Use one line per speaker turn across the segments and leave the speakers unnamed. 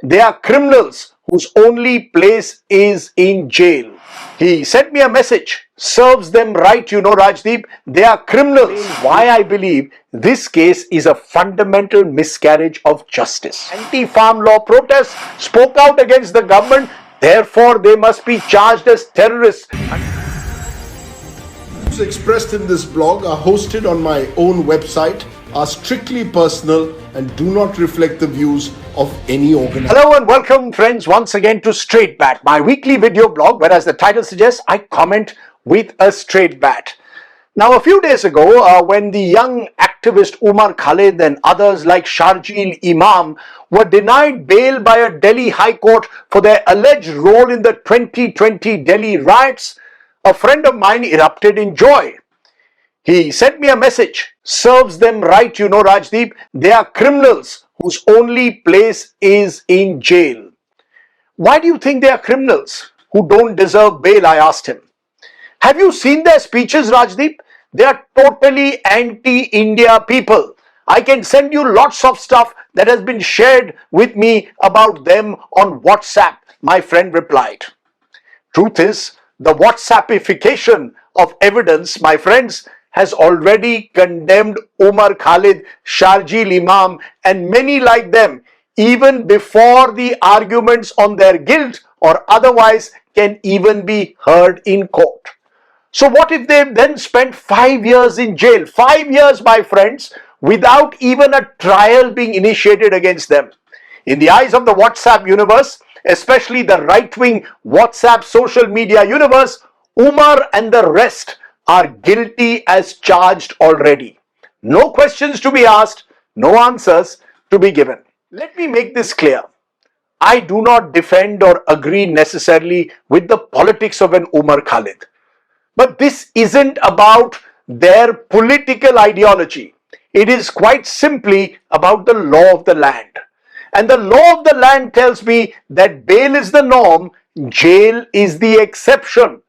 They are criminals whose only place is in jail. He sent me a message. Serves them right, Rajdeep. They are criminals. Why I believe this case is a fundamental miscarriage of justice. Anti-farm law protests spoke out against the government. Therefore, they must be charged as terrorists.
Views expressed in this blog are hosted on my own website, are strictly personal and do not reflect the views of any organization.
Hello and welcome friends once again to Straight Bat, my weekly video blog where, as the title suggests, I comment with a straight bat. Now, a few days ago, when the young activist Umar Khalid and others like Sharjeel Imam were denied bail by a Delhi High Court for their alleged role in the 2020 Delhi riots, a friend of mine erupted in joy. He sent me a message. Serves them right, Rajdeep. They are criminals whose only place is in jail. Why do you think they are criminals who don't deserve bail? I asked him. Have you seen their speeches, Rajdeep? They are totally anti-India people. I can send you lots of stuff that has been shared with me about them on WhatsApp, my friend replied. Truth is, the WhatsAppification of evidence, my friends, has already condemned Umar Khalid, Sharjeel Imam and many like them even before the arguments on their guilt or otherwise can even be heard in court. So what if they then spent 5 years in jail? 5 years, my friends, without even a trial being initiated against them. In the eyes of the WhatsApp universe, especially the right-wing WhatsApp social media universe, Umar and the rest are guilty as charged already. No questions to be asked, no answers to be given. Let me make this clear. I do not defend or agree necessarily with the politics of an Umar Khalid. But this isn't about their political ideology. It is quite simply about the law of the land. And the law of the land tells me that bail is the norm, jail is the exception.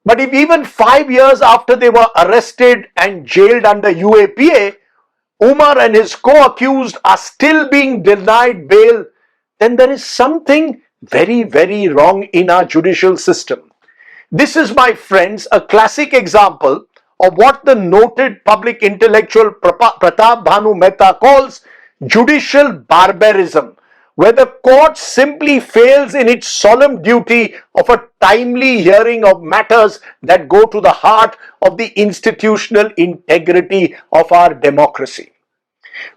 But if even 5 years after they were arrested and jailed under UAPA, Umar and his co-accused are still being denied bail, then there is something very, very wrong in our judicial system. This is, my friends, a classic example of what the noted public intellectual Pratap Bhanu Mehta calls judicial barbarism, where the court simply fails in its solemn duty of a timely hearing of matters that go to the heart of the institutional integrity of our democracy.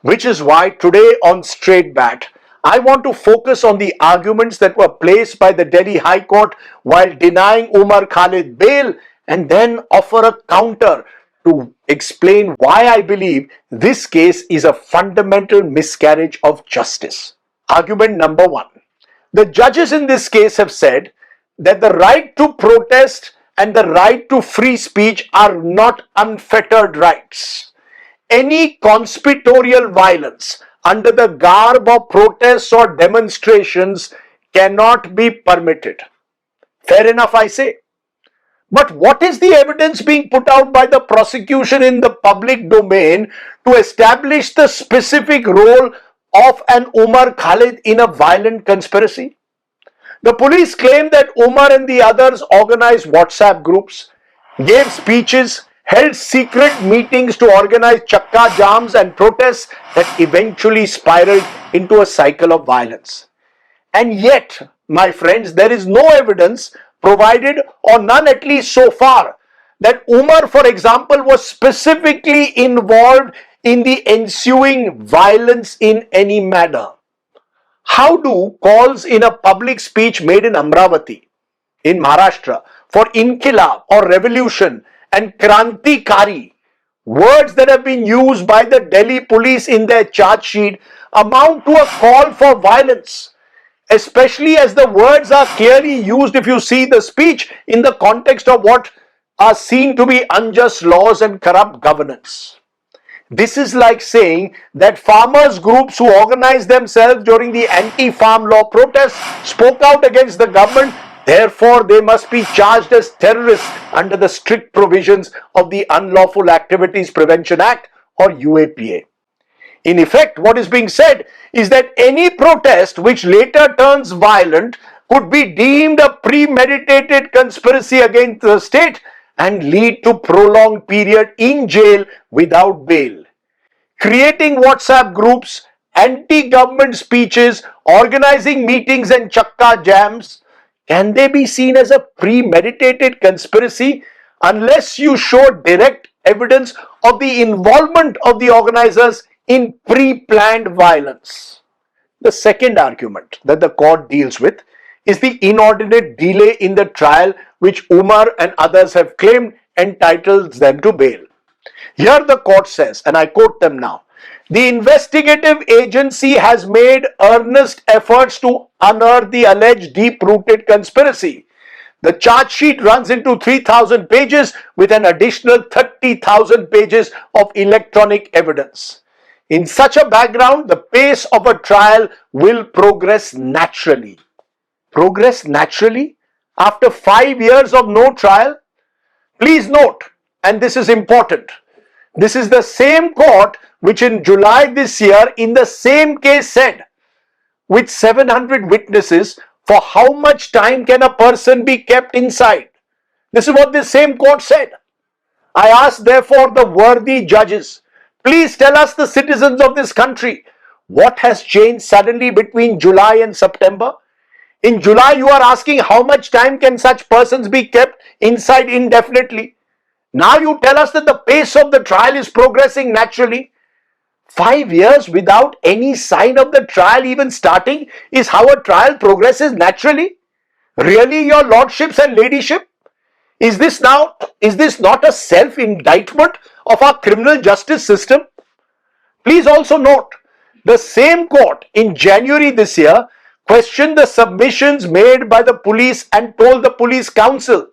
Which is why today on Straight Bat, I want to focus on the arguments that were placed by the Delhi High Court while denying Umar Khalid bail and then offer a counter to explain why I believe this case is a fundamental miscarriage of justice. Argument number one. The judges in this case have said that the right to protest and the right to free speech are not unfettered rights. Any conspiratorial violence under the garb of protests or demonstrations cannot be permitted. Fair enough, I say. But what is the evidence being put out by the prosecution in the public domain to establish the specific role of an Umar Khalid in a violent conspiracy? The police claim that Umar and the others organized WhatsApp groups, gave speeches, held secret meetings to organize chakka jams and protests that eventually spiraled into a cycle of violence. And yet, my friends, there is no evidence provided, or none at least so far, that Umar, for example, was specifically involved in the ensuing violence in any manner. How do calls in a public speech made in Amravati, in Maharashtra, for Inkilab or revolution and Krantikari, words that have been used by the Delhi police in their charge sheet, amount to a call for violence? Especially as the words are clearly used, if you see the speech, in the context of what are seen to be unjust laws and corrupt governance. This is like saying that farmers' groups who organized themselves during the anti-farm law protests spoke out against the government, therefore they must be charged as terrorists under the strict provisions of the Unlawful Activities Prevention Act or UAPA. In effect, what is being said is that any protest which later turns violent could be deemed a premeditated conspiracy against the state and lead to prolonged period in jail without bail. Creating WhatsApp groups, anti-government speeches, organizing meetings and chakka jams, can they be seen as a premeditated conspiracy unless you show direct evidence of the involvement of the organizers in pre-planned violence? The second argument that the court deals with is the inordinate delay in the trial which Umar and others have claimed entitles them to bail. Here the court says, and I quote them now, the investigative agency has made earnest efforts to unearth the alleged deep-rooted conspiracy. The charge sheet runs into 3,000 pages with an additional 30,000 pages of electronic evidence. In such a background, the pace of a trial will progress naturally. Progress naturally? After 5 years of no trial? Please note, and this is important, this is the same court which in July this year in the same case said, with 700 witnesses, for how much time can a person be kept inside? This is what this same court said. I ask therefore the worthy judges, please tell us, the citizens of this country, what has changed suddenly between July and September? In July you are asking how much time can such persons be kept inside indefinitely. Now you tell us that the pace of the trial is progressing naturally. 5 years without any sign of the trial even starting is how a trial progresses naturally? Really, your lordships and ladyship? Is this not a self-indictment of our criminal justice system? Please also note, the same court in January this year questioned the submissions made by the police and told the police council,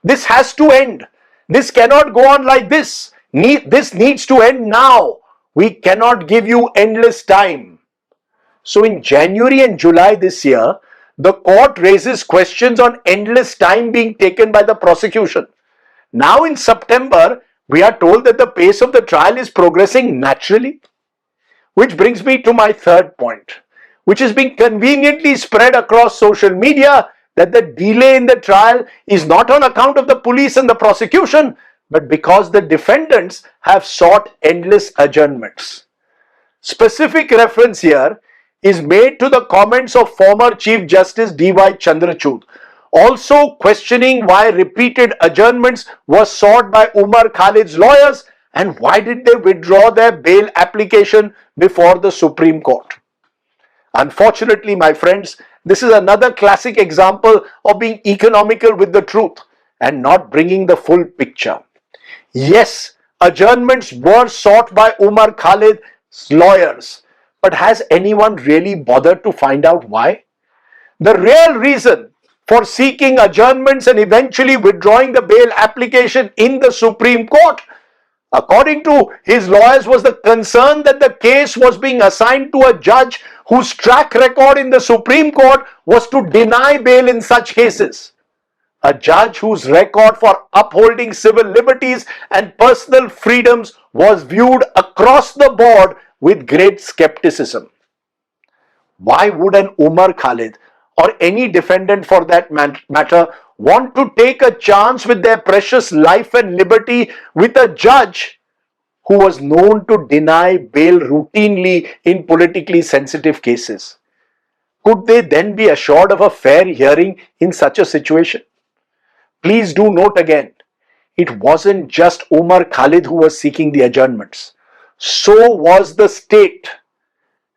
this has to end. This cannot go on like this. This needs to end now. We cannot give you endless time. So in January and July this year, the court raises questions on endless time being taken by the prosecution. Now in September, we are told that the pace of the trial is progressing naturally. Which brings me to my third point, which is being conveniently spread across social media, that the delay in the trial is not on account of the police and the prosecution, but because the defendants have sought endless adjournments. Specific reference here is made to the comments of former Chief Justice D.Y. Chandrachud, also questioning why repeated adjournments were sought by Umar Khalid's lawyers and why did they withdraw their bail application before the Supreme Court. Unfortunately, my friends, this is another classic example of being economical with the truth and not bringing the full picture. Yes, adjournments were sought by Umar Khalid's lawyers, but has anyone really bothered to find out why? The real reason for seeking adjournments and eventually withdrawing the bail application in the Supreme Court, according to his lawyers, was the concern that the case was being assigned to a judge whose track record in the Supreme Court was to deny bail in such cases. A judge whose record for upholding civil liberties and personal freedoms was viewed across the board with great skepticism. Why would an Umar Khalid or any defendant for that matter want to take a chance with their precious life and liberty with a judge who was known to deny bail routinely in politically sensitive cases? Could they then be assured of a fair hearing in such a situation? Please do note again, it wasn't just Umar Khalid who was seeking the adjournments. So was the state.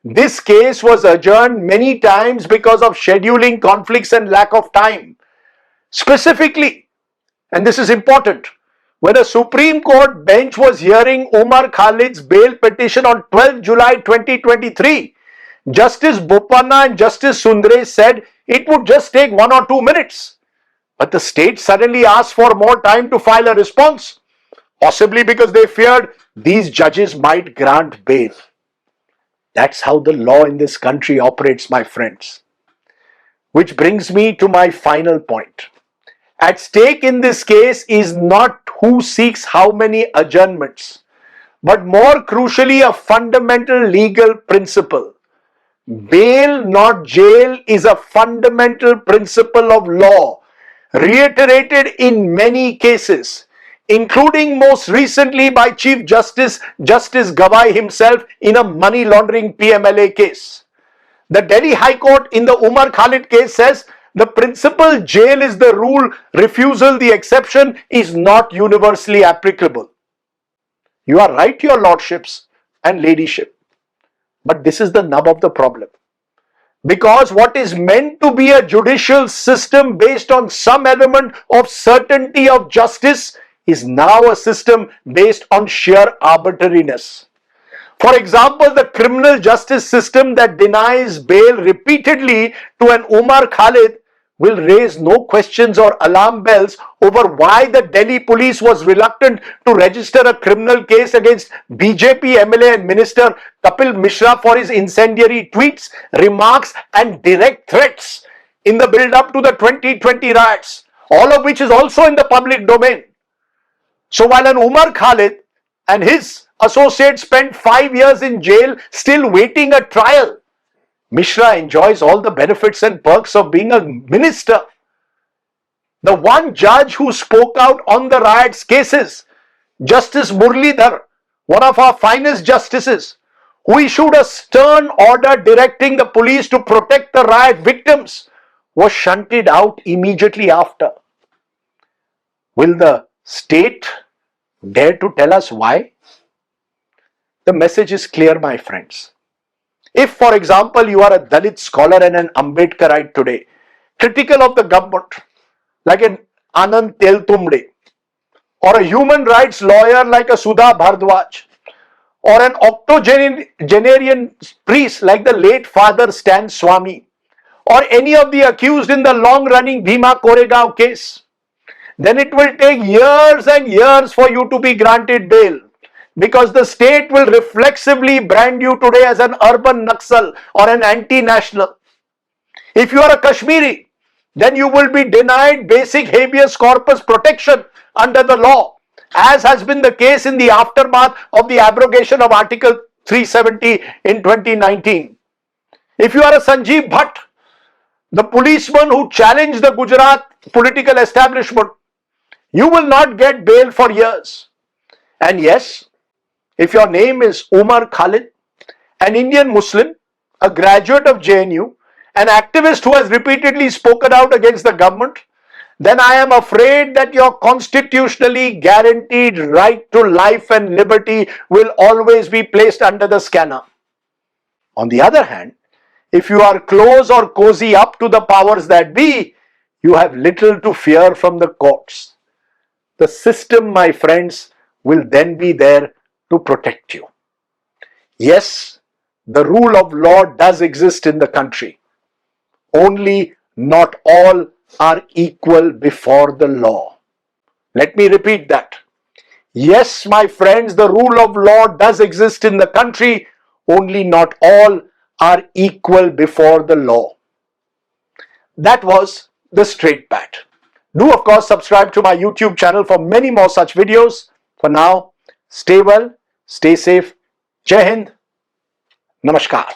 This case was adjourned many times because of scheduling conflicts and lack of time. Specifically, and this is important, when a Supreme Court bench was hearing Umar Khalid's bail petition on 12 July 2023, Justice Bopanna and Justice Sundre said it would just take 1 or 2 minutes. But the state suddenly asked for more time to file a response, possibly because they feared these judges might grant bail. That's how the law in this country operates, my friends. Which brings me to my final point. At stake in this case is not who seeks how many adjournments, but more crucially, a fundamental legal principle. Bail, not jail, is a fundamental principle of law, reiterated in many cases, including most recently by Chief Justice Gawai himself in a money laundering PMLA case. The Delhi High Court in the Umar Khalid case says the principle jail is the rule, refusal the exception is not universally applicable. You are right, your lordships and ladyship. But this is the nub of the problem. Because what is meant to be a judicial system based on some element of certainty of justice is now a system based on sheer arbitrariness. For example, the criminal justice system that denies bail repeatedly to an Umar Khalid will raise no questions or alarm bells over why the Delhi police was reluctant to register a criminal case against BJP MLA and Minister Kapil Mishra for his incendiary tweets, remarks and direct threats in the build-up to the 2020 riots, all of which is also in the public domain. So while an Umar Khalid and his associates spent 5 years in jail still waiting a trial, Mishra enjoys all the benefits and perks of being a minister. The one judge who spoke out on the riots cases, Justice Murlidhar, one of our finest justices, who issued a stern order directing the police to protect the riot victims, was shunted out immediately after. Will the state dare to tell us why? The message is clear, my friends. If, for example, you are a Dalit scholar and an Ambedkarite today, critical of the government, like an Anand Teltumde, or a human rights lawyer like a Sudha Bhardwaj, or an octogenarian priest like the late Father Stan Swami, or any of the accused in the long-running Bhima Koregaon case, then it will take years and years for you to be granted bail, because the state will reflexively brand you today as an urban Naxal or an anti-national. If you are a Kashmiri, then you will be denied basic habeas corpus protection under the law, as has been the case in the aftermath of the abrogation of Article 370 in 2019. If you are a Sanjeev Bhatt, the policeman who challenged the Gujarat political establishment, you will not get bail for years. And yes, if your name is Umar Khalid, an Indian Muslim, a graduate of JNU, an activist who has repeatedly spoken out against the government, then I am afraid that your constitutionally guaranteed right to life and liberty will always be placed under the scanner. On the other hand, if you are close or cozy up to the powers that be, you have little to fear from the courts. The system, my friends, will then be there to protect you. Yes, the rule of law does exist in the country. Only not all are equal before the law. Let me repeat that. Yes, my friends, the rule of law does exist in the country. Only not all are equal before the law. That was the straight bat. Do, of course, subscribe to my YouTube channel for many more such videos. For now, stay well, stay safe. Jai Hind. Namaskar.